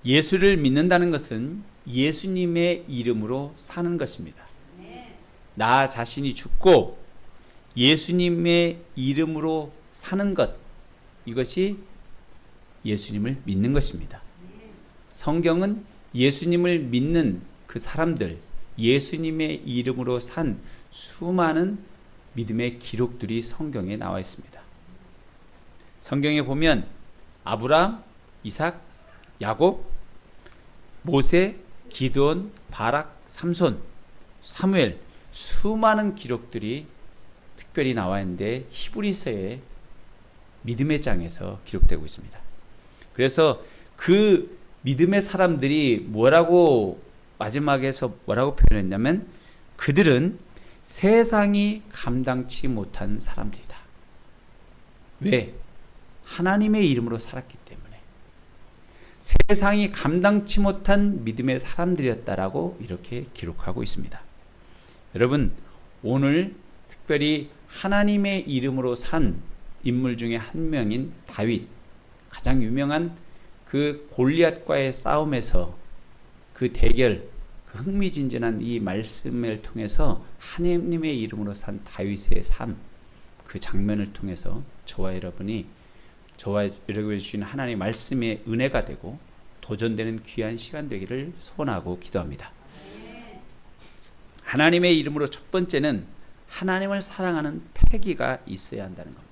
예수를 믿는다는 것은 예수님의 이름으로 사는 것입니다. 나 자신이 죽고 예수님의 이름으로 사는 것, 이것이 예수님을 믿는 것입니다. 성경은 예수님을 믿는 그 사람들, 예수님의 이름으로 산 수많은 믿음의 기록들이 성경에 나와 있습니다. 성경에 보면 아브라함, 이삭, 야곱, 모세, 기드온, 바락, 삼손, 사무엘, 수많은 기록들이 특별히 나와 있는데 히브리서의 믿음의 장에서 기록되고 있습니다. 그래서 그 믿음의 사람들이 마지막에서 뭐라고 표현했냐면, 그들은 세상이 감당치 못한 사람들이다. 왜? 하나님의 이름으로 살았기 때문에. 세상이 감당치 못한 믿음의 사람들이었다라고 이렇게 기록하고 있습니다. 여러분, 오늘 특별히 하나님의 이름으로 산 인물 중에 한 명인 다윗, 가장 유명한 그 골리앗과의 싸움에서 그 대결, 그 흥미진진한 이 말씀을 통해서 하나님의 이름으로 산 다윗의 삶, 그 장면을 통해서 저와 여러분이 주신 하나님의 말씀의 은혜가 되고 도전되는 귀한 시간 되기를 소원하고 기도합니다. 하나님의 이름으로 첫 번째는 하나님을 사랑하는 패기가 있어야 한다는 겁니다.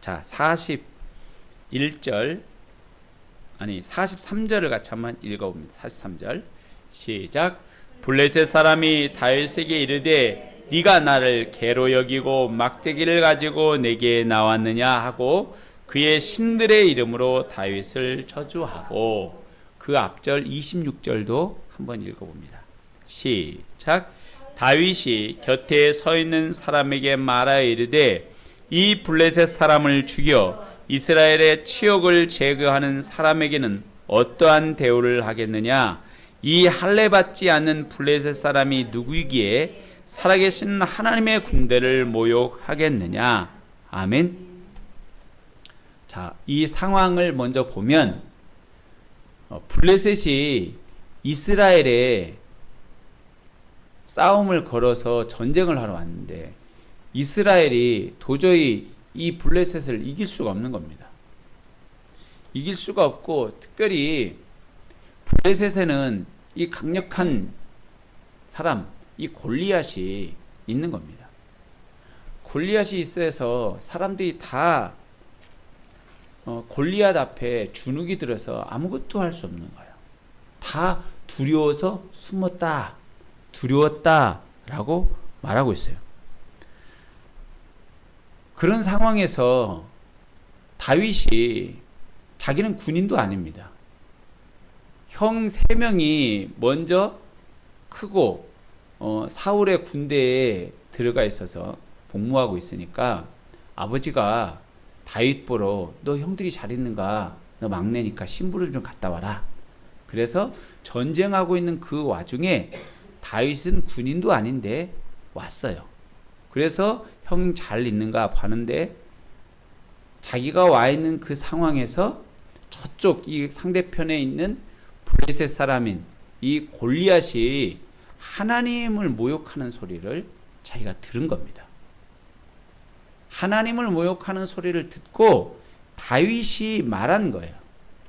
자, 43절을 같이 한번 읽어봅니다. 43절 시작. 블레셋 사람이 다윗에게 이르되 네가 나를 개로 여기고 막대기를 가지고 내게 나왔느냐 하고 그의 신들의 이름으로 다윗을 저주하고, 그 앞절 26절도 한번 읽어봅니다. 시작. 다윗이 곁에 서 있는 사람에게 말하여 이르되 이 블레셋 사람을 죽여 이스라엘의 치욕을 제거하는 사람에게는 어떠한 대우를 하겠느냐? 이 할례받지 않는 블레셋 사람이 누구이기에 살아계신 하나님의 군대를 모욕하겠느냐? 아멘. 자, 이 상황을 먼저 보면 블레셋이 이스라엘에 싸움을 걸어서 전쟁을 하러 왔는데 이스라엘이 도저히 이 블레셋을 이길 수가 없는 겁니다. 이길 수가 없고, 특별히 블레셋에는 이 강력한 사람, 이 골리앗이 있는 겁니다. 골리앗이 있어서 사람들이 다 골리앗 앞에 주눅이 들어서 아무것도 할 수 없는 거예요. 다 두려워서 숨었다, 두려웠다라고 말하고 있어요. 그런 상황에서 다윗이, 자기는 군인도 아닙니다. 형 3명이 먼저 크고 사울의 군대에 들어가 있어서 복무하고 있으니까 아버지가 다윗 보러 너 형들이 잘 있는가? 너 막내니까 신부를 좀 갔다 와라. 그래서 전쟁하고 있는 그 와중에 다윗은 군인도 아닌데 왔어요. 그래서 형 잘 있는가 봤는데 자기가 와 있는 그 상황에서 저쪽 이 상대편에 있는 블레셋 사람인 이 골리앗이 하나님을 모욕하는 소리를 자기가 들은 겁니다. 하나님을 모욕하는 소리를 듣고 다윗이 말한 거예요.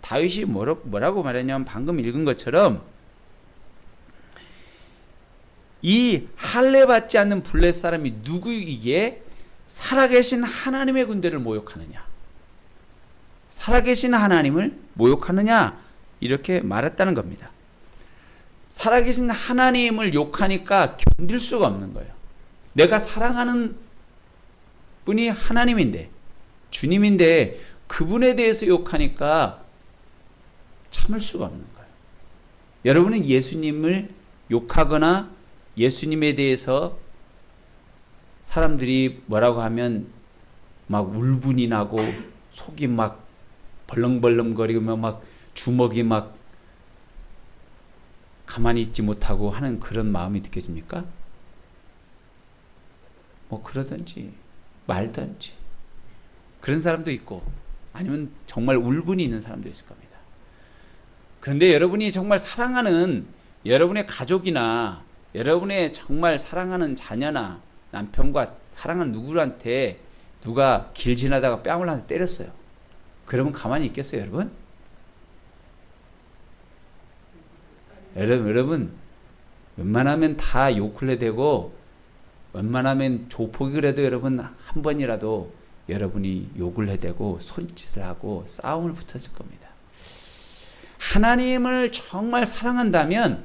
다윗이 뭐라고 말했냐면 방금 읽은 것처럼 이 할례받지 않는 블레셋 사람이 누구이기에 살아계신 하나님의 군대를 모욕하느냐, 살아계신 하나님을 모욕하느냐, 이렇게 말했다는 겁니다. 살아계신 하나님을 욕하니까 견딜 수가 없는 거예요. 내가 사랑하는 분이 하나님인데, 주님인데 그분에 대해서 욕하니까 참을 수가 없는 거예요. 여러분은 예수님을 욕하거나 예수님에 대해서 사람들이 뭐라고 하면 막 울분이 나고 속이 막 벌렁벌렁거리며 막 주먹이 막 가만히 있지 못하고 하는 그런 마음이 느껴집니까? 뭐 그러든지 말든지 그런 사람도 있고, 아니면 정말 울분이 있는 사람도 있을 겁니다. 그런데 여러분이 정말 사랑하는 여러분의 가족이나 여러분의 정말 사랑하는 자녀나 남편과 사랑하는 누구한테 누가 길 지나다가 뺨을 한 대 때렸어요. 그러면 가만히 있겠어요, 여러분? 여러분 웬만하면 다 욕을 해대고 웬만하면 조폭을 해도 여러분 한 번이라도 여러분이 욕을 해대고 손짓을 하고 싸움을 붙었을 겁니다. 하나님을 정말 사랑한다면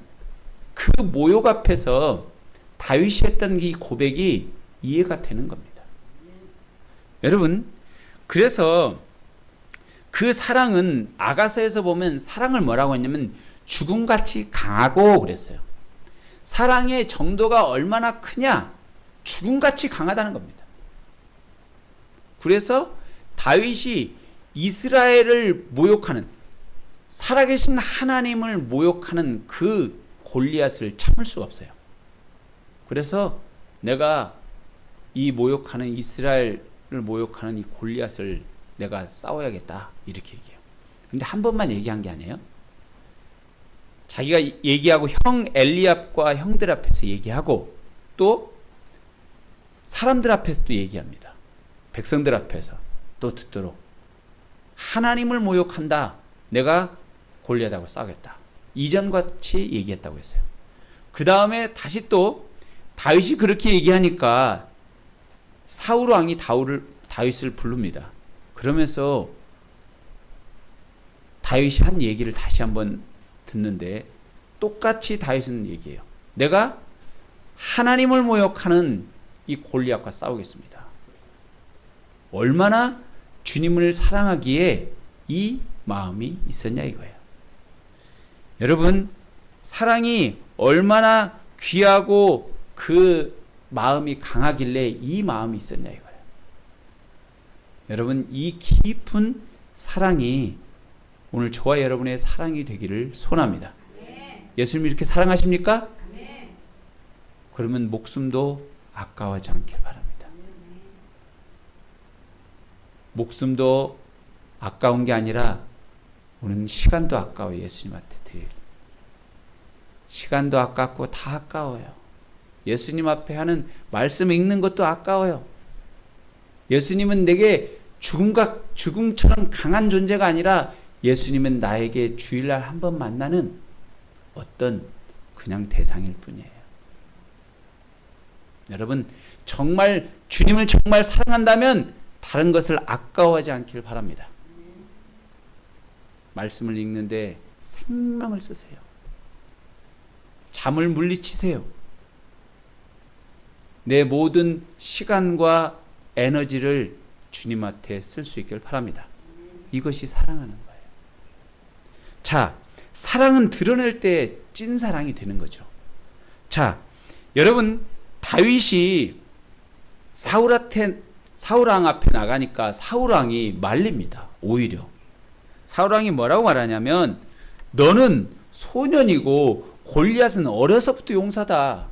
그 모욕 앞에서 다윗이 했던 이 고백이 이해가 되는 겁니다. 여러분, 그래서 그 사랑은 아가서에서 보면 사랑을 뭐라고 했냐면 죽음같이 강하고 그랬어요. 사랑의 정도가 얼마나 크냐? 죽음같이 강하다는 겁니다. 그래서 다윗이 이스라엘을 모욕하는, 살아계신 하나님을 모욕하는 그 골리앗을 참을 수가 없어요. 그래서 내가 이 모욕하는 이스라엘을 모욕하는 이 골리앗을 내가 싸워야겠다 이렇게 얘기해요. 근데 한 번만 얘기한 게 아니에요. 자기가 얘기하고 형 엘리압과 형들 앞에서 얘기하고 또 사람들 앞에서도 얘기합니다. 백성들 앞에서 또 듣도록 하나님을 모욕한다. 내가 골리앗하고 싸우겠다. 이전같이 얘기했다고 했어요. 그 다음에 다시 또 다윗이 그렇게 얘기하니까 사울 왕이 다윗을 부릅니다. 그러면서 다윗이 한 얘기를 다시 한번 듣는데 똑같이 다윗은 얘기해요. 내가 하나님을 모욕하는 이 골리앗과 싸우겠습니다. 얼마나 주님을 사랑하기에 이 마음이 있었냐 이거예요. 여러분, 사랑이 얼마나 귀하고 그 마음이 강하길래 이 마음이 있었냐 이거예요. 여러분, 이 깊은 사랑이 오늘 저와 여러분의 사랑이 되기를 소원합니다. 예수님 이렇게 사랑하십니까? 그러면 목숨도 아까워하지 않길 바랍니다. 목숨도 아까운 게 아니라 우리는 시간도 아까워요. 예수님한테 드릴 시간도 아깝고 다 아까워요. 예수님 앞에 하는 말씀 읽는 것도 아까워요. 예수님은 내게 죽음처럼 강한 존재가 아니라 예수님은 나에게 주일날 한 번 만나는 어떤 그냥 대상일 뿐이에요. 여러분, 정말 주님을 정말 사랑한다면 다른 것을 아까워하지 않길 바랍니다. 말씀을 읽는데 생명을 쓰세요. 잠을 물리치세요. 내 모든 시간과 에너지를 주님한테 쓸 수 있길 바랍니다. 이것이 사랑하는 거예요. 자, 사랑은 드러낼 때 찐사랑이 되는 거죠. 자, 여러분, 다윗이 사울왕 앞에 나가니까 사울왕이 말립니다. 오히려 사울왕이 뭐라고 말하냐면 너는 소년이고 골리앗은 어려서부터 용사다.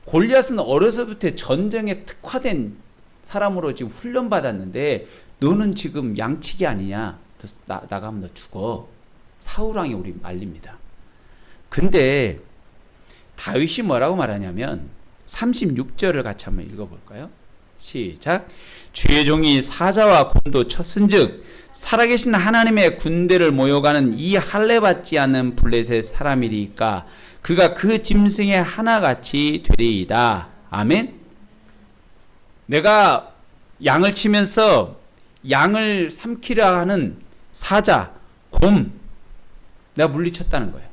골리앗은 어려서부터 전쟁에 특화된 사람으로 지금 훈련받았는데 너는 지금 양치기 아니냐? 나가면 너 죽어. 사울왕이 우리 말립니다. 근데 다윗이 뭐라고 말하냐면 36절을 같이 한번 읽어볼까요? 시작. 주의 종이 사자와 곰도 쳤은즉 살아계신 하나님의 군대를 모여가는 이 할례 받지 않는 블레셋 사람이리까 그가 그 짐승의 하나같이 되리이다. 아멘. 내가 양을 치면서 양을 삼키려 하는 사자, 곰 내가 물리쳤다는 거예요.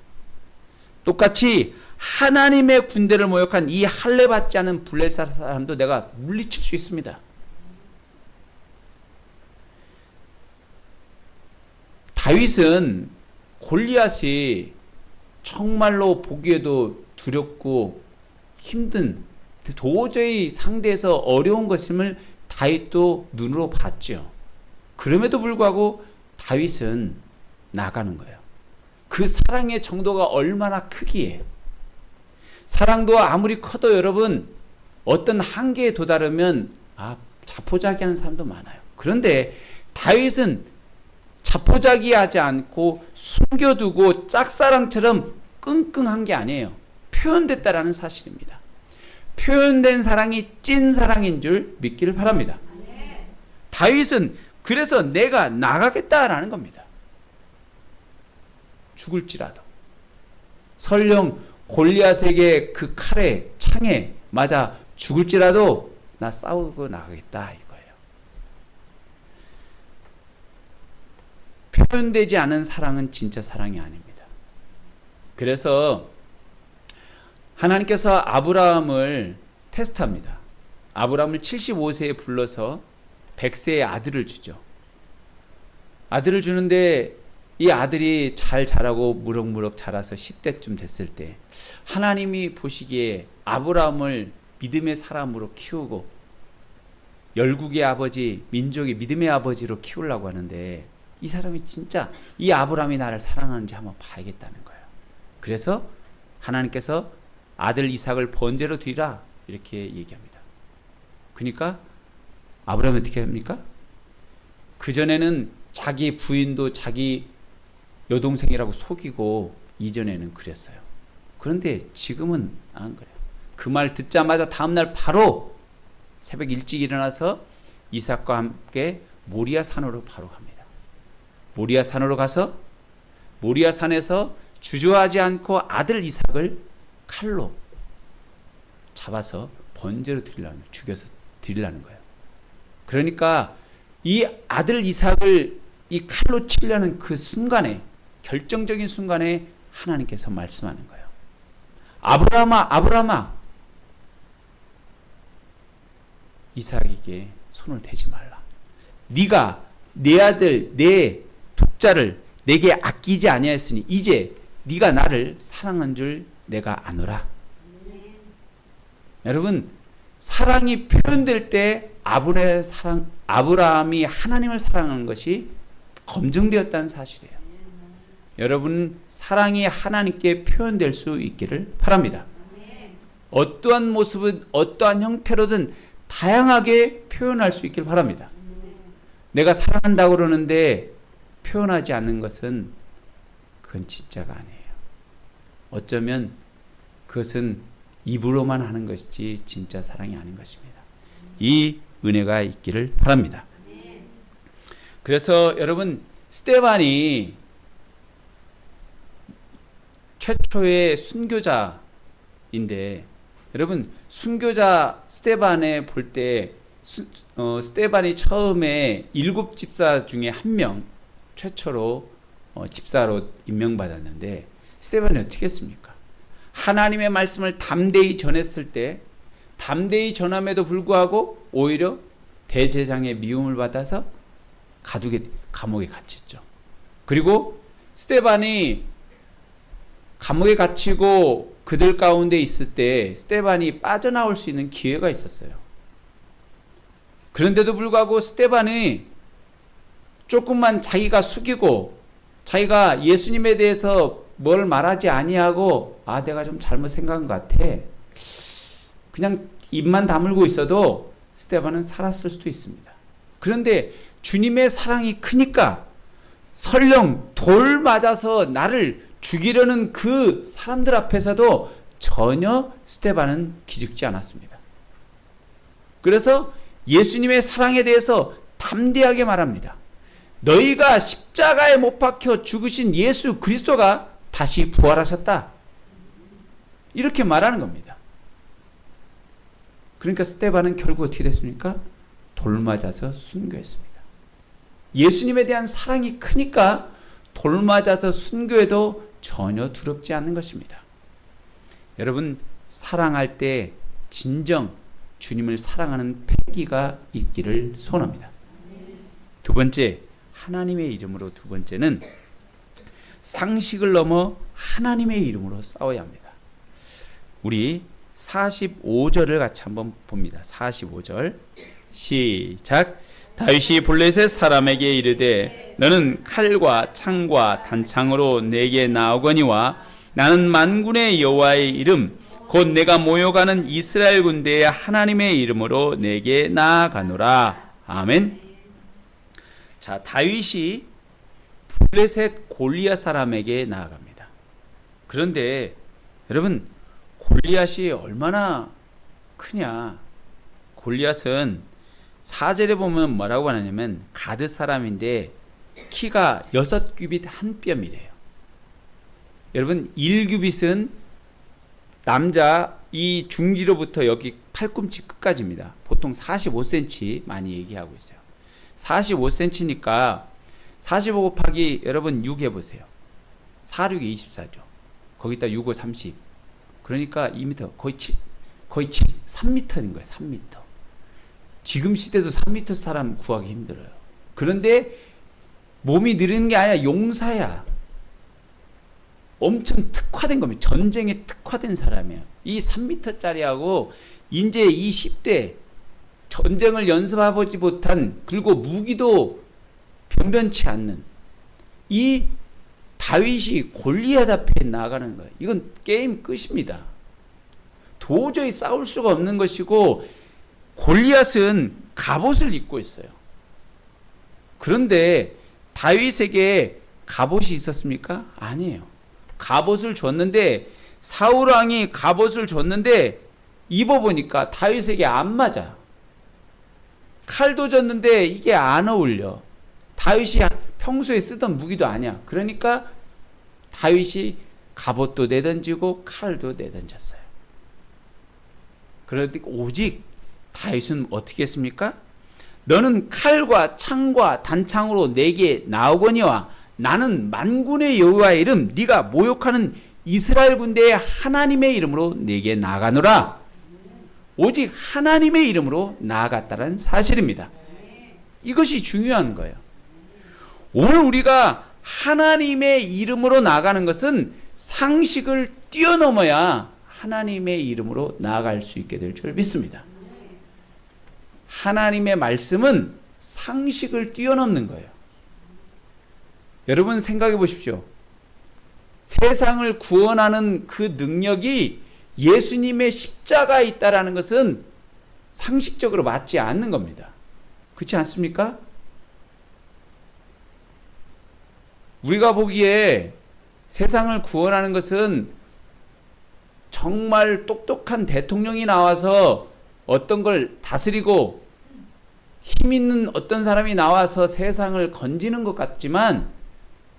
똑같이 하나님의 군대를 모욕한 이 할례 받지 않은 블레셋 사람도 내가 물리칠 수 있습니다. 다윗은 골리앗이 정말로 보기에도 두렵고 힘든 도저히 상대에서 어려운 것임을 다윗도 눈으로 봤죠. 그럼에도 불구하고 다윗은 나가는 거예요. 그 사랑의 정도가 얼마나 크기에 사랑도 아무리 커도 여러분 어떤 한계에 도달하면 자포자기하는 사람도 많아요. 그런데 다윗은 자포자기하지 않고 숨겨두고 짝사랑처럼 끙끙한 게 아니에요. 표현됐다라는 사실입니다. 표현된 사랑이 찐 사랑인 줄 믿기를 바랍니다. 다윗은 그래서 내가 나가겠다라는 겁니다. 죽을지라도 설령 골리앗에게 그 칼에 창에 맞아 죽을지라도 나 싸우고 나가겠다 이거예요. 표현되지 않은 사랑은 진짜 사랑이 아닙니다. 그래서 하나님께서 아브라함을 테스트합니다. 아브라함을 75세에 불러서 100세의 아들을 주죠. 아들을 주는데 이 아들이 잘 자라고 무럭무럭 자라서 10대쯤 됐을 때 하나님이 보시기에 아브라함을 믿음의 사람으로 키우고 열국의 아버지, 민족의 믿음의 아버지로 키우려고 하는데 이 사람이 진짜 이 아브라함이 나를 사랑하는지 한번 봐야겠다는 거예요. 그래서 하나님께서 아들 이삭을 번제로 드리라 이렇게 얘기합니다. 그러니까 아브라함이 어떻게 합니까? 그전에는 자기 부인도 자기 여동생이라고 속이고 이전에는 그랬어요. 그런데 지금은 안 그래요. 그 말 듣자마자 다음날 바로 새벽 일찍 일어나서 이삭과 함께 모리아 산으로 바로 갑니다. 모리아 산으로 가서 모리아 산에서 주저하지 않고 아들 이삭을 칼로 잡아서 번제로 죽여서 드리려는 거예요. 그러니까 이 아들 이삭을 이 칼로 치려는 그 순간에 결정적인 순간에 하나님께서 말씀하는 거예요. 아브라함아, 아브라함아, 이삭에게 손을 대지 말라. 네가 내 아들, 내 독자를 내게 아끼지 아니하였으니 이제 네가 나를 사랑한 줄 내가 아노라. 여러분, 사랑이 표현될 때 아브라함이 하나님을 사랑하는 것이 검증되었다는 사실이에요. 여러분, 사랑이 하나님께 표현될 수 있기를 바랍니다. 어떠한 모습은 어떠한 형태로든 다양하게 표현할 수 있기를 바랍니다. 내가 사랑한다고 그러는데 표현하지 않는 것은 그건 진짜가 아니에요. 어쩌면 그것은 입으로만 하는 것이지 진짜 사랑이 아닌 것입니다. 이 은혜가 있기를 바랍니다. 그래서 여러분, 스데반이 최초의 순교자인데 여러분, 순교자 스데반에 볼 때 스데반이 처음에 7 집사 중에 한 명 최초로 집사로 임명받았는데 스데반이 어떻게 했습니까? 하나님의 말씀을 담대히 전했을 때 담대히 전함에도 불구하고 오히려 대제사장의 미움을 받아서 감옥에 갇혔죠. 그리고 스데반이 감옥에 갇히고 그들 가운데 있을 때 스데반이 빠져나올 수 있는 기회가 있었어요. 그런데도 불구하고 스데반이 조금만 자기가 숙이고 자기가 예수님에 대해서 뭘 말하지 아니하고 내가 좀 잘못 생각한 것 같아. 그냥 입만 다물고 있어도 스데반은 살았을 수도 있습니다. 그런데 주님의 사랑이 크니까 설령 돌 맞아서 나를 죽이려는 그 사람들 앞에서도 전혀 스데반은 기죽지 않았습니다. 그래서 예수님의 사랑에 대해서 담대하게 말합니다. 너희가 십자가에 못 박혀 죽으신 예수 그리스도가 다시 부활하셨다. 이렇게 말하는 겁니다. 그러니까 스데반은 결국 어떻게 됐습니까? 돌 맞아서 순교했습니다. 예수님에 대한 사랑이 크니까 돌 맞아서 순교해도 전혀 두렵지 않는 것입니다. 여러분, 사랑할 때 진정 주님을 사랑하는 패기가 있기를 소원합니다. 두 번째, 하나님의 이름으로 두 번째는 상식을 넘어 하나님의 이름으로 싸워야 합니다. 우리 45절을 같이 한번 봅니다. 45절 시작. 다윗이 블레셋 사람에게 이르되 너는 칼과 창과 단창으로 내게 나오거니와 나는 만군의 여호와의 이름 곧 내가 모여가는 이스라엘 군대의 하나님의 이름으로 내게 나아가노라. 아멘. 자, 다윗이 블레셋 골리앗 사람에게 나아갑니다. 그런데 여러분, 골리앗이 얼마나 크냐? 골리앗은 4절에 보면 뭐라고 하냐면 가드 사람인데 키가 6규빗 한 뼘이래요. 여러분, 1규빗은 남자 이 중지로부터 여기 팔꿈치 끝까지입니다. 보통 45cm 많이 얘기하고 있어요. 45cm니까 45 곱하기 여러분 6 해보세요. 4, 6이 24죠. 거기다 6, 5, 30. 그러니까 2m, 거의 3m인 거예요. 3m. 지금 시대도 3m 사람 구하기 힘들어요. 그런데 몸이 느리는 게 아니라 용사야. 엄청 특화된 겁니다. 전쟁에 특화된 사람이에요. 이 3m짜리하고 이제 이 10대 전쟁을 연습해보지 못한, 그리고 무기도 변변치 않는 이 다윗이 골리앗 앞에 나가는 거예요. 이건 게임 끝입니다. 도저히 싸울 수가 없는 것이고, 골리앗은 갑옷을 입고 있어요. 그런데 다윗에게 갑옷이 있었습니까? 아니에요. 갑옷을 줬는데, 사울 왕이 갑옷을 줬는데 입어보니까 다윗에게 안 맞아. 칼도 줬는데 이게 안 어울려. 다윗이 평소에 쓰던 무기도 아니야. 그러니까 다윗이 갑옷도 내던지고 칼도 내던졌어요. 그런데 오직 다윗은 어떻게 했습니까? 너는 칼과 창과 단창으로 내게 나오거니와 나는 만군의 여호와의 이름, 네가 모욕하는 이스라엘 군대의 하나님의 이름으로 내게 나아가노라. 오직 하나님의 이름으로 나아갔다는 사실입니다. 이것이 중요한 거예요. 오늘 우리가 하나님의 이름으로 나아가는 것은 상식을 뛰어넘어야 하나님의 이름으로 나아갈 수 있게 될 줄 믿습니다. 하나님의 말씀은 상식을 뛰어넘는 거예요. 여러분 생각해 보십시오. 세상을 구원하는 그 능력이 예수님의 십자가에 있다라는 것은 상식적으로 맞지 않는 겁니다. 그렇지 않습니까? 우리가 보기에 세상을 구원하는 것은 정말 똑똑한 대통령이 나와서 어떤 걸 다스리고 힘 있는 어떤 사람이 나와서 세상을 건지는 것 같지만,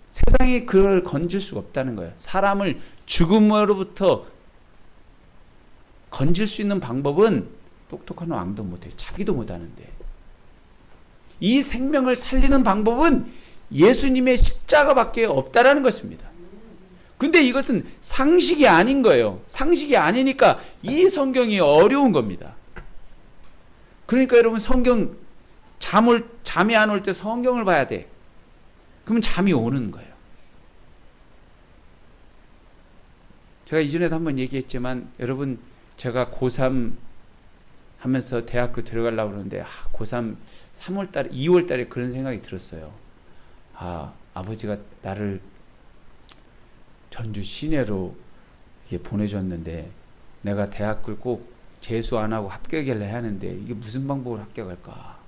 세상이 그걸 건질 수가 없다는 거예요. 사람을 죽음으로부터 건질 수 있는 방법은 똑똑한 왕도 못해요. 자기도 못하는데. 이 생명을 살리는 방법은 예수님의 십자가밖에 없다라는 것입니다. 근데 이것은 상식이 아닌 거예요. 상식이 아니니까 이 성경이 어려운 겁니다. 그러니까 여러분, 성경 잠이 안 올 때 성경을 봐야 돼. 그러면 잠이 오는 거예요. 제가 이전에도 한번 얘기했지만, 여러분, 제가 고3 하면서 대학교 들어가려고 그러는데, 고3 3월달에, 2월달에 그런 생각이 들었어요. 아버지가 나를 전주 시내로 보내줬는데, 내가 대학을 꼭 재수 안 하고 합격을 해야 하는데, 이게 무슨 방법으로 합격할까?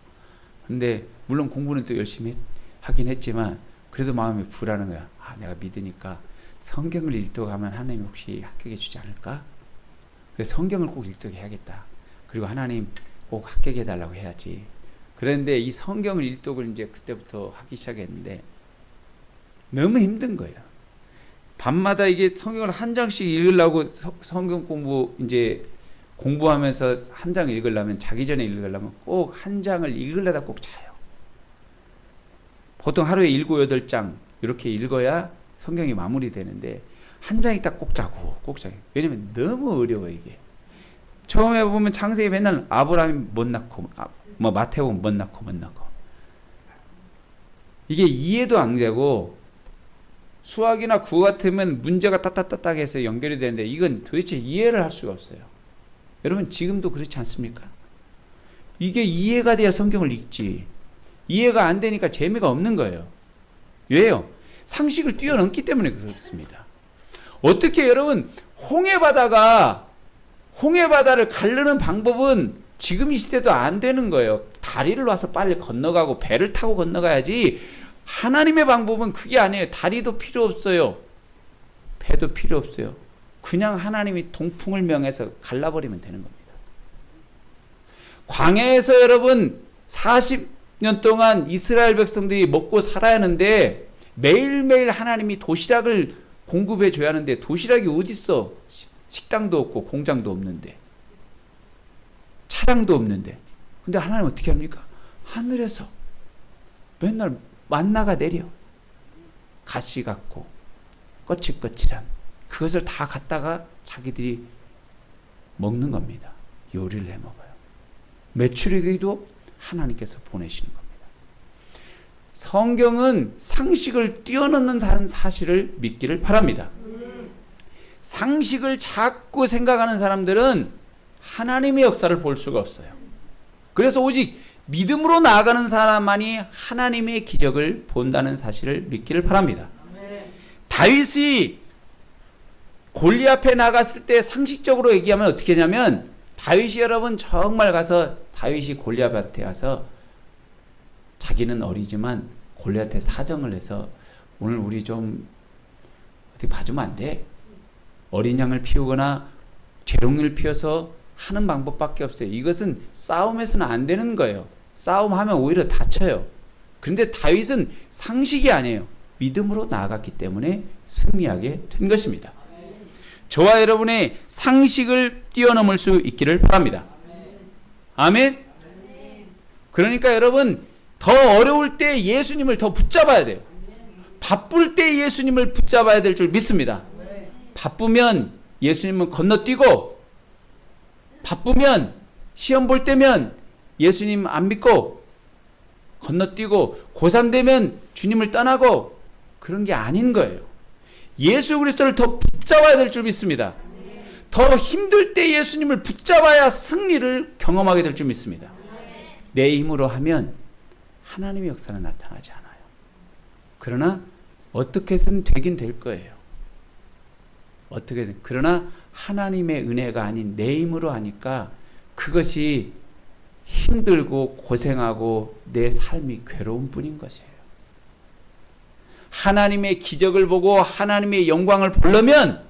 근데, 물론 공부는 또 열심히 하긴 했지만, 그래도 마음이 불안한 거야. 내가 믿으니까 성경을 읽도록하면 하나님 혹시 합격해 주지 않을까? 그래서 성경을 꼭 읽도록해야겠다. 그리고 하나님 꼭 합격해 달라고 해야지. 그런데 이 성경을 읽도록을 이제 그때부터 하기 시작했는데 너무 힘든 거예요. 밤마다 이게 성경을 한 장씩 읽으려고, 성경 공부 이제 공부하면서 한 장 읽으려면, 자기 전에 읽으려면 꼭 한 장을 읽으려다 꼭 자요. 보통 하루에 7, 8장 이렇게 읽어야 성경이 마무리되는데, 한 장이 딱 꼭 자고 꼭 자요. 왜냐면 너무 어려워. 이게 처음에 보면 창세기 맨날 아브라함이 못 낳고, 마태복음 못 낳고 이게 이해도 안 되고, 수학이나 국어 같으면 문제가 따따따따해서 연결이 되는데 이건 도대체 이해를 할 수가 없어요. 여러분, 지금도 그렇지 않습니까? 이게 이해가 돼야 성경을 읽지. 이해가 안 되니까 재미가 없는 거예요. 왜요? 상식을 뛰어넘기 때문에 그렇습니다. 어떻게 여러분, 홍해바다를 가르는 방법은 지금 이 시대도 안 되는 거예요. 다리를 와서 빨리 건너가고 배를 타고 건너가야지, 하나님의 방법은 그게 아니에요. 다리도 필요 없어요. 배도 필요 없어요. 그냥 하나님이 동풍을 명해서 갈라버리면 되는 겁니다. 광야에서 여러분 40년 동안 이스라엘 백성들이 먹고 살아야 하는데 매일매일 하나님이 도시락을 공급해 줘야 하는데 도시락이 어디 있어? 식당도 없고 공장도 없는데 차량도 없는데. 근데 하나님 어떻게 합니까? 하늘에서 맨날 만나가 내려. 가시 같고 거칠거칠한 그것을 다 갖다가 자기들이 먹는 겁니다. 요리를 해 먹어요. 메추리기도 하나님께서 보내시는 겁니다. 성경은 상식을 뛰어넘는 사실을 믿기를 바랍니다. 상식을 자꾸 생각하는 사람들은 하나님의 역사를 볼 수가 없어요. 그래서 오직 믿음으로 나아가는 사람만이 하나님의 기적을 본다는 사실을 믿기를 바랍니다. 다윗이 골리앗 앞에 나갔을 때 상식적으로 얘기하면 어떻게 하냐면 다윗이 여러분 정말 가서 다윗이 골리앗 앞에 가서 자기는 어리지만 골리앗한테 사정을 해서 오늘 우리 좀 어떻게 봐주면 안 돼? 어린 양을 피우거나 재롱을 피워서 하는 방법밖에 없어요. 이것은 싸움에서는 안 되는 거예요. 싸움하면 오히려 다쳐요. 그런데 다윗은 상식이 아니에요. 믿음으로 나아갔기 때문에 승리하게 된 것입니다. 저와 여러분의 상식을 뛰어넘을 수 있기를 바랍니다. 아멘. 그러니까 여러분 더 어려울 때 예수님을 더 붙잡아야 돼요. 바쁠 때 예수님을 붙잡아야 될 줄 믿습니다. 바쁘면 예수님은 건너뛰고, 바쁘면 시험 볼 때면 예수님 안 믿고 건너뛰고, 고3 되면 주님을 떠나고 그런 게 아닌 거예요. 예수 그리스도를 더 붙잡아야 될 줄 믿습니다. 더 힘들 때 예수님을 붙잡아야 승리를 경험하게 될 줄 믿습니다. 내 힘으로 하면 하나님의 역사는 나타나지 않아요. 그러나 어떻게 해서든 되긴 될 거예요. 어떻게든. 그러나 하나님의 은혜가 아닌 내 힘으로 하니까 그것이 힘들고 고생하고 내 삶이 괴로운 뿐인 것이에요. 하나님의 기적을 보고 하나님의 영광을 보려면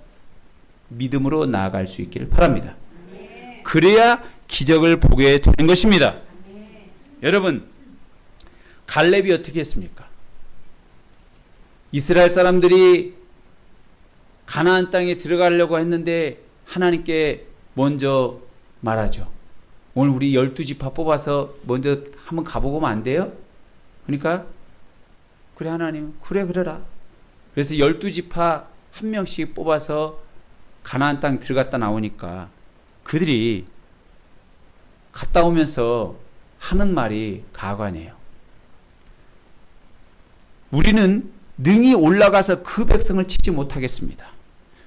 믿음으로 나아갈 수 있기를 바랍니다. 그래야 기적을 보게 되는 것입니다. 여러분, 갈렙이 어떻게 했습니까? 이스라엘 사람들이 가나안 땅에 들어가려고 했는데 하나님께 먼저 말하죠. 오늘 우리 12지파 뽑아서 먼저 한번 가보고 오면 안 돼요? 그러니까 그래 하나님, 그래라. 그래서 12지파 한 명씩 뽑아서 가나안 땅 들어갔다 나오니까 그들이 갔다 오면서 하는 말이 가관이에요. 우리는 능히 올라가서 그 백성을 치지 못하겠습니다.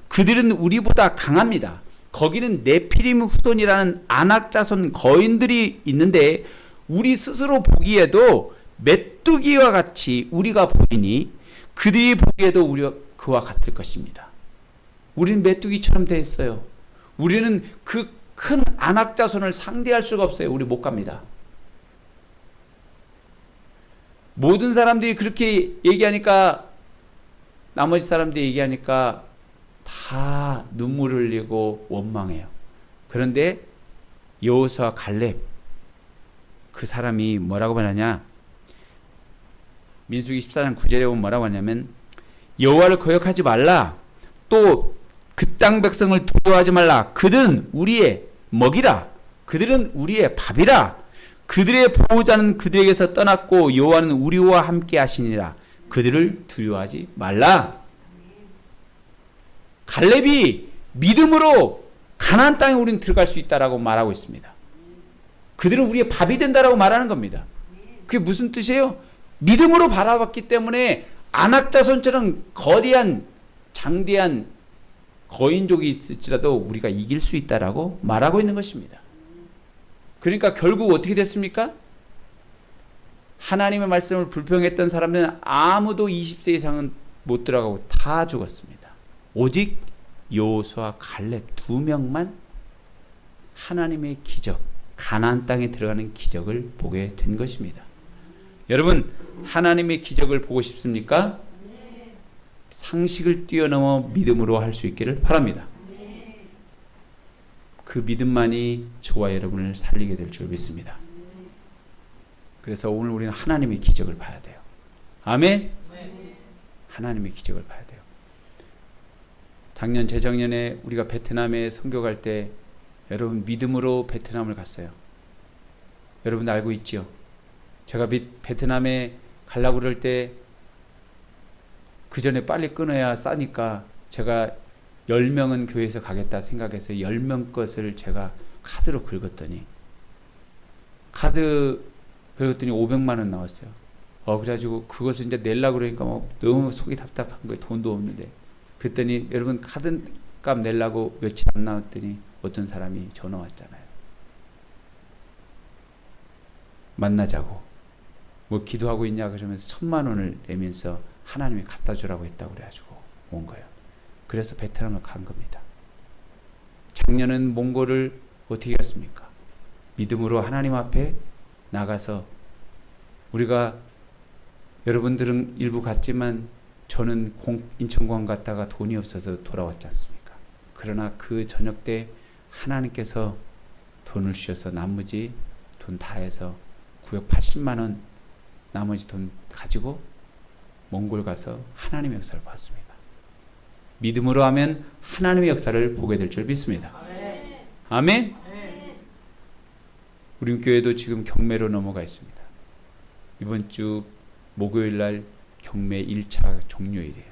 그들은 우리보다 강합니다. 거기는 네피림 후손이라는 아낙 자손 거인들이 있는데 우리 스스로 보기에도 메뚜기와 같이 우리가 보이니 그들이 보기에도 우리가 그와 같을 것입니다. 우리는 메뚜기처럼 되어 있어요. 우리는 그 큰 아낙 자손을 상대할 수가 없어요. 우리 못 갑니다. 모든 사람들이 그렇게 얘기하니까, 나머지 사람들이 얘기하니까 다 눈물을 흘리고 원망해요. 그런데 여호수아 갈렙, 그 사람이 뭐라고 말하냐? 민수기 14장 9절에 보면 뭐라고 하냐면 여호와를 거역하지 말라. 또 그 땅 백성을 두려워하지 말라. 그들은 우리의 먹이라. 그들은 우리의 밥이라. 그들의 보호자는 그들에게서 떠났고 여호와는 우리와 함께 하시니라. 그들을 두려워하지 말라. 갈렙이 믿음으로 가나안 땅에 우리는 들어갈 수 있다라고 말하고 있습니다. 그들은 우리의 밥이 된다라고 말하는 겁니다. 그게 무슨 뜻이에요? 믿음으로 바라봤기 때문에 아낙 자손처럼 거대한 장대한 거인족이 있을지라도 우리가 이길 수 있다라고 말하고 있는 것입니다. 그러니까 결국 어떻게 됐습니까? 하나님의 말씀을 불평했던 사람들은 아무도 20세 이상은 못 들어가고 다 죽었습니다. 오직 여호수아 갈렙 두 명만 하나님의 기적, 가나안 땅에 들어가는 기적을 보게 된 것입니다. 여러분, 하나님의 기적을 보고 싶습니까? 상식을 뛰어넘어 믿음으로 할 수 있기를 바랍니다. 그 믿음만이 저와 여러분을 살리게 될 줄 믿습니다. 그래서 오늘 우리는 하나님의 기적을 봐야 돼요. 아멘? 하나님의 기적을 봐야 돼요. 작년, 재작년에 우리가 베트남에 선교 갈 때 여러분 믿음으로 베트남을 갔어요. 여러분 알고 있지요? 제가 베트남에 가려고 그럴 때 그 전에 빨리 끊어야 싸니까 제가 10명은 교회에서 가겠다 생각해서 10명 것을 제가 카드로 긁었더니 500만 원 나왔어요. 그래가지고 그것을 이제 내려고 그러니까 너무 속이 답답한 거예요. 돈도 없는데. 그랬더니 여러분 카드값 내려고 며칠 안 남았더니 어떤 사람이 전화 왔잖아요. 만나자고. 뭐 기도하고 있냐 그러면서 1,000만 원을 내면서 하나님이 갖다 주라고 했다고 그래가지고 온 거예요. 그래서 베트남을 간 겁니다. 작년은 몽골을 어떻게 갔습니까? 믿음으로 하나님 앞에 나가서 우리가 여러분들은 일부 갔지만 저는 인천공항 갔다가 돈이 없어서 돌아왔지 않습니까? 그러나 그 저녁 때 하나님께서 돈을 주셔서 나머지 돈 다 해서 980만 원 나머지 돈 가지고 몽골 가서 하나님의 역사를 봤습니다. 믿음으로 하면 하나님의 역사를 보게 될 줄 믿습니다. 아멘? 우리 교회도 지금 경매로 넘어가 있습니다. 이번 주 목요일 날 경매 1차 종료일이에요.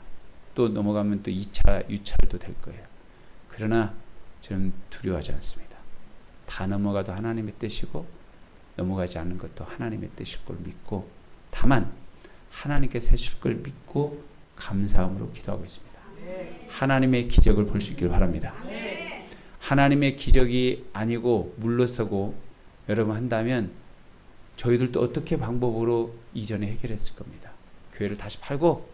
또 넘어가면 또 2차 유찰도 될 거예요. 그러나 저는 두려워하지 않습니다. 다 넘어가도 하나님의 뜻이고 넘어가지 않는 것도 하나님의 뜻일 걸 믿고 다만 하나님께서 해주실 걸 믿고 감사함으로 기도하고 있습니다. 하나님의 기적을 볼 수 있기를 바랍니다. 하나님의 기적이 아니고 물러서고 여러분 한다면 저희들도 어떻게 방법으로 이전에 해결했을 겁니다. 교회를 다시 팔고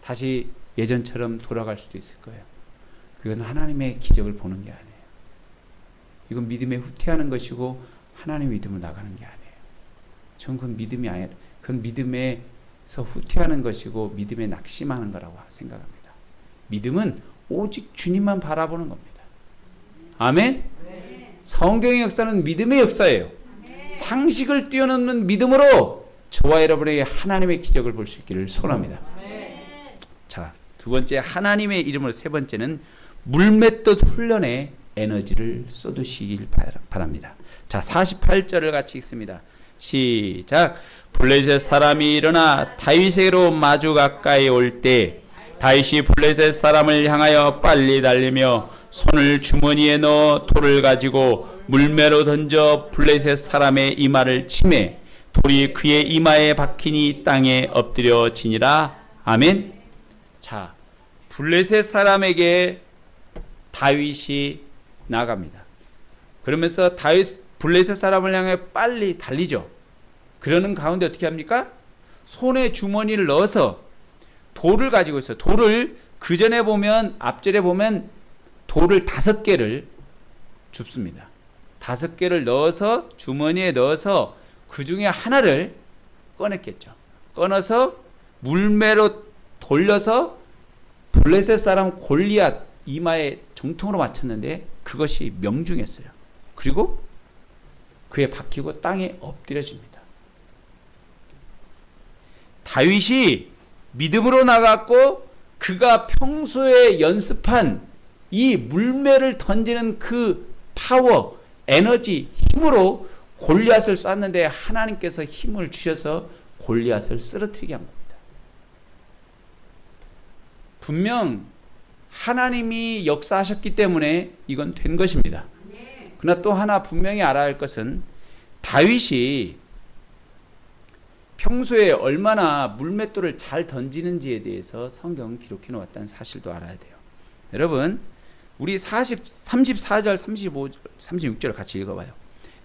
다시 예전처럼 돌아갈 수도 있을 거예요. 그건 하나님의 기적을 보는 게 아니에요. 이건 믿음에 후퇴하는 것이고 하나님의 믿음을 나가는 게 아니에요. 저는 그건 믿음이 아니라 그건 믿음에서 후퇴하는 것이고 믿음에 낙심하는 거라고 생각합니다. 믿음은 오직 주님만 바라보는 겁니다. 아멘? 성경의 역사는 믿음의 역사예요. 상식을 뛰어넘는 믿음으로 저와 여러분에게 하나님의 기적을 볼 수 있기를 소원합니다. 자, 두 번째 하나님의 이름으로 세 번째는 물맷돌 훈련에 에너지를 쏟으시길 바랍니다. 자, 48절을 같이 읽습니다. 시작. 블레셋 사람이 일어나 다윗에게로 마주 가까이 올 때 다윗이 블레셋 사람을 향하여 빨리 달리며 손을 주머니에 넣어 돌을 가지고 물매로 던져 블레셋 사람의 이마를 치매 돌이 그의 이마에 박히니 땅에 엎드려지니라. 아멘. 자, 블레셋 사람에게 다윗이 나갑니다. 그러면서 블레셋 사람을 향해 빨리 달리죠. 그러는 가운데 어떻게 합니까? 손에 주머니를 넣어서 돌을 가지고 있어요. 돌을 그 전에 보면 앞절에 보면 돌을 5개를 줍습니다. 5개를 넣어서 주머니에 넣어서 그 중에 하나를 꺼냈겠죠. 꺼내서 물매로 돌려서 블레셋 사람 골리앗 이마에 정통으로 맞췄는데 그것이 명중했어요. 그리고 그에 박히고 땅에 엎드려집니다. 다윗이 믿음으로 나갔고 그가 평소에 연습한 이 물매를 던지는 그 파워, 에너지, 힘으로 골리앗을 쐈는데 하나님께서 힘을 주셔서 골리앗을 쓰러뜨리게 한 겁니다. 분명 하나님이 역사하셨기 때문에 이건 된 것입니다. 그러나 또 하나 분명히 알아야 할 것은 다윗이 평소에 얼마나 물맷돌을 잘 던지는지에 대해서 성경은 기록해 놓았다는 사실도 알아야 돼요. 여러분, 우리 34절, 35절, 36절 같이 읽어봐요.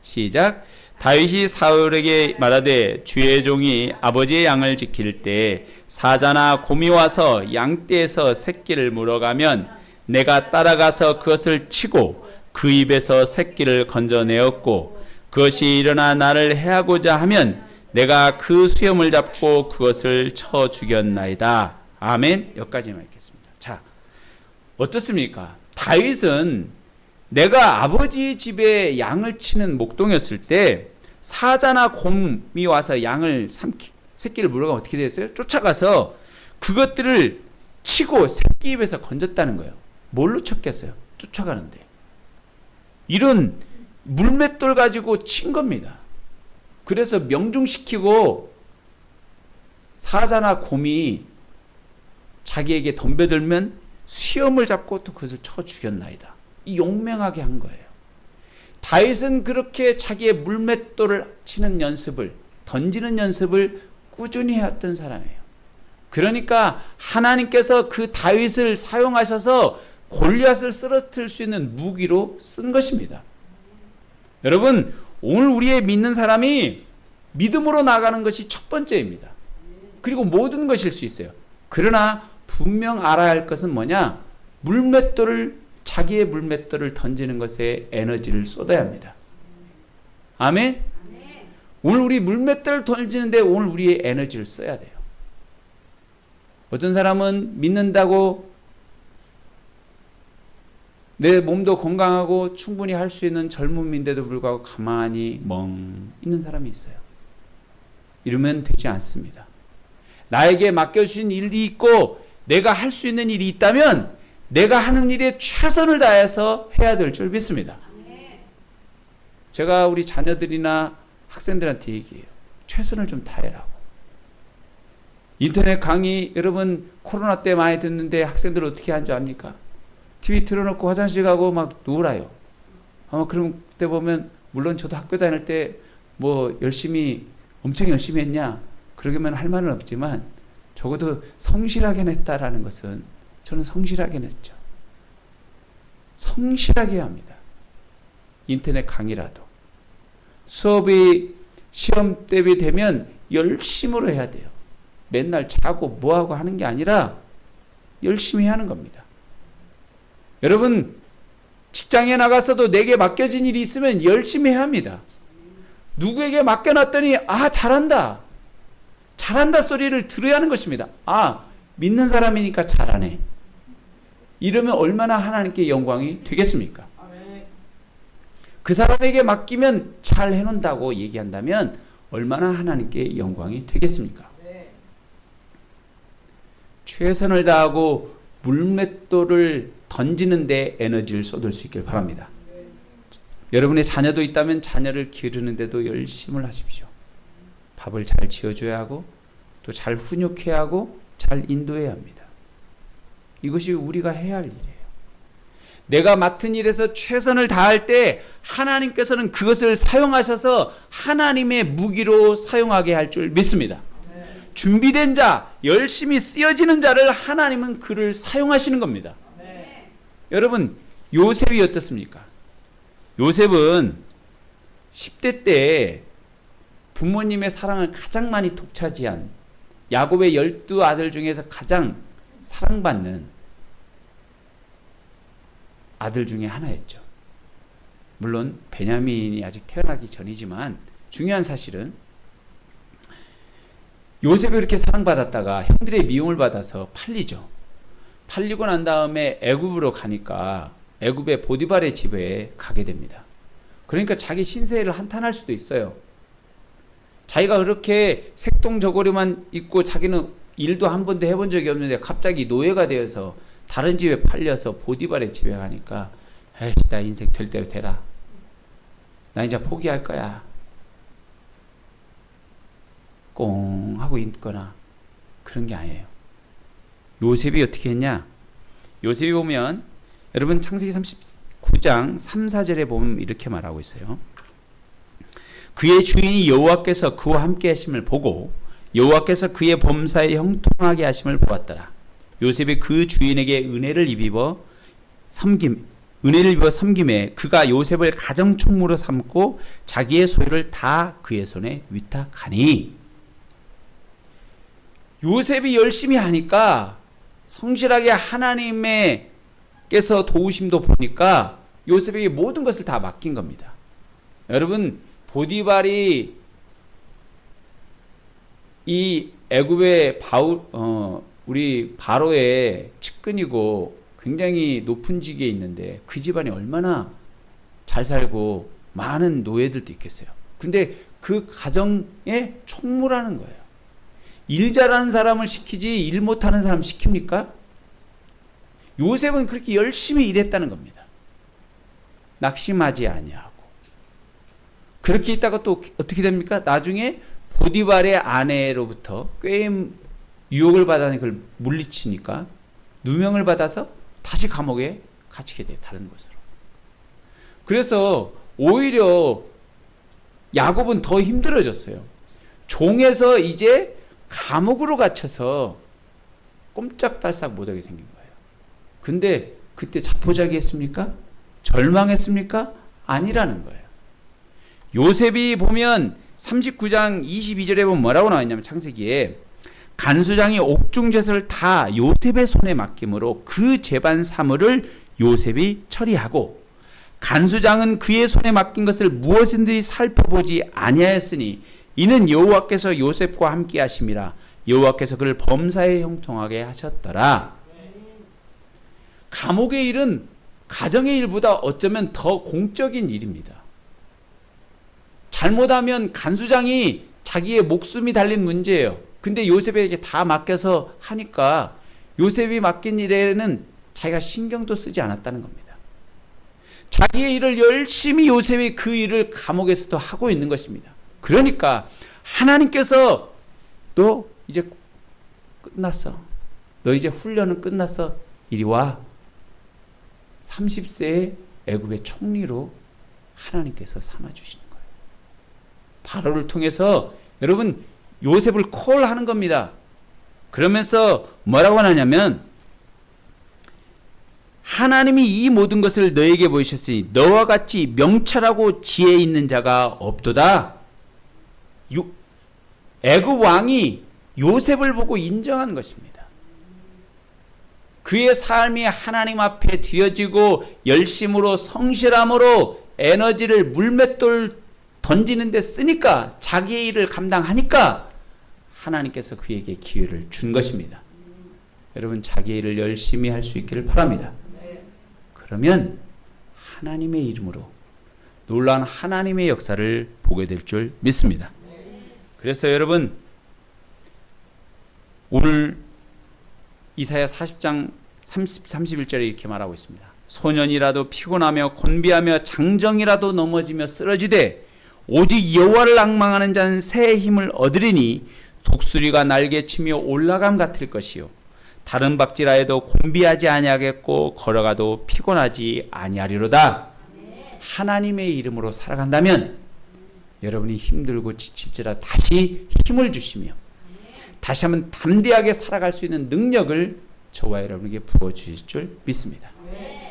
시작. 다윗이 사울에게 말하되 주의 종이 아버지의 양을 지킬 때 사자나 곰이 와서 양떼에서 새끼를 물어가면 내가 따라가서 그것을 치고 그 입에서 새끼를 건져내었고 그것이 일어나 나를 해하고자 하면 내가 그 수염을 잡고 그것을 쳐 죽였나이다. 아멘. 여기까지만 읽겠습니다. 자, 어떻습니까? 다윗은 내가 아버지 집에 양을 치는 목동이었을 때 사자나 곰이 와서 양을 새끼를 물어가면 어떻게 됐어요? 쫓아가서 그것들을 치고 새끼 입에서 건졌다는 거예요. 뭘로 쳤겠어요? 쫓아가는데. 이런 물맷돌 가지고 친 겁니다. 그래서 명중시키고 사자나 곰이 자기에게 덤벼들면 수염을 잡고 또 그것을 쳐 죽였나이다. 이 용맹하게 한 거예요. 다윗은 그렇게 자기의 물맷돌을 치는 연습을, 던지는 연습을 꾸준히 해왔던 사람이에요. 그러니까 하나님께서 그 다윗을 사용하셔서 골리앗을 쓰러뜨릴 수 있는 무기로 쓴 것입니다. 여러분, 오늘 우리의 믿는 사람이 믿음으로 나가는 것이 첫 번째입니다. 그리고 모든 것일 수 있어요. 그러나 분명 알아야 할 것은 뭐냐? 자기의 물맷돌을 던지는 것에 에너지를 쏟아야 합니다. 아멘? 오늘 우리 물맷돌을 던지는데 오늘 우리의 에너지를 써야 돼요. 어떤 사람은 믿는다고 내 몸도 건강하고 충분히 할 수 있는 젊음인데도 불구하고 가만히 멍 있는 사람이 있어요. 이러면 되지 않습니다. 나에게 맡겨주신 일이 있고 내가 할 수 있는 일이 있다면 내가 하는 일에 최선을 다해서 해야 될 줄 믿습니다. 제가 우리 자녀들이나 학생들한테 얘기해요. 최선을 좀 다해라고. 인터넷 강의 여러분 코로나 때 많이 듣는데 학생들 어떻게 한 줄 압니까? TV 틀어놓고 화장실 가고 막 놀아요. 그럼 그때 보면 물론 저도 학교 다닐 때 뭐 엄청 열심히 했냐? 그러기만 할 말은 없지만 적어도 성실하게 냈다라는 것은 저는 성실하게 냈죠. 성실하게 해야 합니다. 인터넷 강의라도. 수업이 시험 대비 되면 열심으로 해야 돼요. 맨날 자고 뭐하고 하는 게 아니라 열심히 하는 겁니다. 여러분, 직장에 나가서도 내게 맡겨진 일이 있으면 열심히 해야 합니다. 누구에게 맡겨놨더니 잘한다. 잘한다 소리를 들어야 하는 것입니다. 믿는 사람이니까 잘하네. 이러면 얼마나 하나님께 영광이 되겠습니까? 그 사람에게 맡기면 잘 해놓는다고 얘기한다면 얼마나 하나님께 영광이 되겠습니까? 최선을 다하고 물맷돌을 던지는 데 에너지를 쏟을 수 있길 바랍니다. 여러분의 자녀도 있다면 자녀를 기르는 데도 열심을 하십시오. 밥을 잘 지어줘야 하고 또 잘 훈육해야 하고 잘 인도해야 합니다. 이것이 우리가 해야 할 일이에요. 내가 맡은 일에서 최선을 다할 때 하나님께서는 그것을 사용하셔서 하나님의 무기로 사용하게 할 줄 믿습니다. 준비된 자, 열심히 쓰여지는 자를 하나님은 그를 사용하시는 겁니다. 여러분, 요셉이 어떻습니까? 요셉은 10대 때 부모님의 사랑을 가장 많이 독차지한 야곱의 12아들 중에서 가장 사랑받는 아들 중에 하나였죠. 물론 베냐민이 아직 태어나기 전이지만 중요한 사실은 요셉이 그렇게 사랑받았다가 형들의 미움을 받아서 팔리죠. 팔리고 난 다음에 애굽으로 가니까 애굽의 보디발의 집에 가게 됩니다. 그러니까 자기 신세를 한탄할 수도 있어요. 자기가 그렇게 색동저고리만 입고 자기는 일도 한 번도 해본 적이 없는데 갑자기 노예가 되어서 다른 집에 팔려서 보디발의 집에 가니까 에이, 나 인생 될 대로 되라. 나 이제 포기할 거야. 꽁 하고 있거나 그런 게 아니에요. 요셉이 어떻게 했냐? 요셉이 보면 여러분 창세기 39장 3, 4절에 보면 이렇게 말하고 있어요. 그의 주인이 여호와께서 그와 함께 하심을 보고 여호와께서 그의 범사에 형통하게 하심을 보았더라. 요셉이 그 주인에게 은혜를 입어 섬김에 그가 요셉을 가정총무로 삼고 자기의 소유를 다 그의 손에 위탁하니. 요셉이 열심히 하니까 성실하게 하나님께서 도우심도 보니까 요셉에게 모든 것을 다 맡긴 겁니다. 여러분, 보디발이 이 애굽의 우리 바로의 측근이고 굉장히 높은 직에 있는데 그 집안이 얼마나 잘 살고 많은 노예들도 있겠어요. 근데 그 가정에 총무라는 거예요. 일 잘하는 사람을 시키지 일 못하는 사람 시킵니까? 요셉은 그렇게 열심히 일했다는 겁니다. 낙심하지 아니하고. 그렇게 있다가 또 어떻게 됩니까? 나중에 보디발의 아내로부터 꾀임 유혹을 받아서 그걸 물리치니까 누명을 받아서 다시 감옥에 갇히게 돼요. 다른 곳으로. 그래서 오히려 야곱은 더 힘들어졌어요. 종에서 이제 감옥으로 갇혀서 꼼짝달싹 못하게 생긴 거예요. 근데 그때 자포자기했습니까? 절망했습니까? 아니라는 거예요. 요셉이 보면 39장 22절에 보면 뭐라고 나와있냐면 창세기에 간수장이 옥중제사를 다 요셉의 손에 맡김으로 그 재반 사물을 요셉이 처리하고 간수장은 그의 손에 맡긴 것을 무엇인지 살펴보지 아니하였으니 이는 여호와께서 요셉과 함께 하심이라 여호와께서 그를 범사에 형통하게 하셨더라. 감옥의 일은 가정의 일보다 어쩌면 더 공적인 일입니다. 잘못하면 간수장이 자기의 목숨이 달린 문제예요. 근데 요셉에게 다 맡겨서 하니까 요셉이 맡긴 일에는 자기가 신경도 쓰지 않았다는 겁니다. 자기의 일을 열심히 요셉이 그 일을 감옥에서도 하고 있는 것입니다. 그러니까 하나님께서 너 이제 끝났어. 너 이제 훈련은 끝났어. 이리 와. 30세의 애굽의 총리로 하나님께서 삼아주시는 거예요. 바로를 통해서 여러분 요셉을 콜하는 겁니다. 그러면서 뭐라고 하냐면 하나님이 이 모든 것을 너에게 보이셨으니 너와 같이 명철하고 지혜 있는 자가 없도다. 애굽 왕이 요셉을 보고 인정한 것입니다. 그의 삶이 하나님 앞에 드려지고 열심으로 성실함으로 에너지를 물맷돌 던지는 데 쓰니까 자기의 일을 감당하니까 하나님께서 그에게 기회를 준 것입니다. 여러분 자기의 일을 열심히 할 수 있기를 바랍니다. 그러면 하나님의 이름으로 놀라운 하나님의 역사를 보게 될 줄 믿습니다. 그래서 여러분 오늘 이사야 40장 31절에 이렇게 말하고 있습니다. 소년이라도 피곤하며 곤비하며 장정이라도 넘어지며 쓰러지되 오직 여호와를 앙망하는 자는 새 힘을 얻으리니 독수리가 날개치며 올라감 같을 것이요 다른 박지라 해도 곤비하지 아니하겠고 걸어가도 피곤하지 아니하리로다. 하나님의 이름으로 살아간다면 여러분이 힘들고 지칠지라 다시 힘을 주시며 다시 한번 담대하게 살아갈 수 있는 능력을 저와 여러분에게 부어주실 줄 믿습니다.